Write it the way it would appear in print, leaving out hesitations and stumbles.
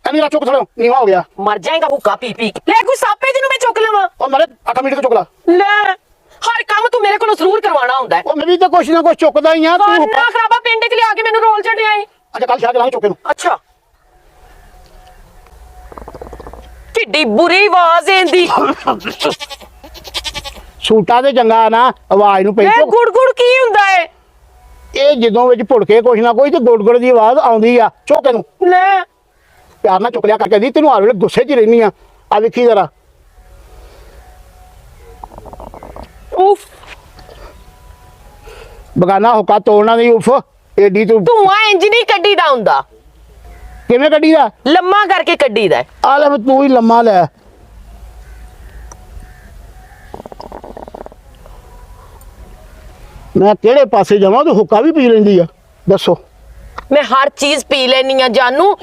ਐਨੀ ਰਾ ਚੁੱਕ ਥੋੜਾ ਨੀਵਾ ਹੋ ਗਿਆ ਮਰ ਜਾਏਗਾ ਹੁੱਕਾ ਪੀ ਪੀ ਕੇ। ਲੈ ਕੋਈ ਸਾਪੇ ਜਿਹਨੂੰ ਮੈਂ ਚੁੱਕ ਲਵਾਂ। ਉਹ ਮੇਰੇ 8 ਮਿੰਟ ਤੋਂ ਚੁੱਕ ਲਾ। ਲੈ ਹਰ ਕੰਮ ਤੂੰ ਮੇਰੇ ਕੋਲੋਂ ਜ਼ਰੂਰ ਕਰਵਾਉਣਾ ਹੁੰਦਾ ਹੈ। ਉਹ ਮੈਂ ਵੀ ਤਾਂ ਕੁਛ ਨਾ ਕੁਛ ਚੁੱਕਦਾ ਹੀ ਆ ਤੂੰ। ਨਾ ਖਰਾਬਾ ਪਿੰਡ ਚ ਲਿਆ ਕੇ ਮੈਨੂੰ ਰੋਲ ਛੱਡਿਆ ਏ। ਅੱਛਾ ਕੱਲ ਸ਼ਾਇਦ ਲਾਂਗੇ ਚੁੱਕੇ ਨੂੰ। ਅੱਛਾ ਕਿੱਡੀ ਬੁਰੀ ਆਵਾਜ਼ ਇਹਦੀ। ਸੂਟਾਂ ਤੇ ਚੰਗਾ ਨਾ ਆਵਾਜ਼ ਨੂੰ ਪਈ ਇਹ ਗੁੜ ਗੁੜ ਕੀ ਹੁੰਦਾ ਏ? ਇਹ ਜਦੋਂ ਵਿੱਚ ਭੁੜਕੇ ਕੁਛ ਨਾ ਕੋਈ ਤੇ ਗੁੜ ਦੀ ਆਵਾਜ਼ ਆਉਂਦੀ ਆ। ਚੁੱਕ ਇਹਨੂੰ ਲੈ ਪਿਆਰ ਨਾਲ ਚੁੱਕ ਲਿਆ ਕਰਕੇ ਦੀ ਤੈਨੂੰ ਹਰ ਵੇਲੇ ਗੁੱਸੇ 'ਚ ਰਹਿਨੀ ਆ ਵੇਖੀ ਜ਼ਰਾ। ਉਫ ਬਗਾਨਾ ਹੁੱਕਾ ਤੋੜਨਾ ਨਹੀਂ ਉਫ ਏਡੀ ਤੂੰ ਧੂਆਂ ਇੰਜ ਨਹੀਂ ਕੱਢੀਦਾ ਹੁੰਦਾ। ਕਿਵੇਂ ਕੱਢੀ ਦਾ? ਲੰਮਾ ਕਰਕੇ ਕੱਢੀਦਾ। ਆ ਲੈ ਤੂੰ ਹੀ ਲੰਮਾ ਲੈ। ਮੈਂ ਕਿਹੜੇ ਪਾਸੇ ਜਾਵਾਂ ਤੂੰ ਹੁੱਕਾ ਵੀ ਪੀ ਲੈਂਦੀ ਆ ਦੱਸੋ। ਮੈਂ ਹਰ ਚੀਜ਼ ਪੀ ਲੈਣੀ ਆ ਜਾਨੂ।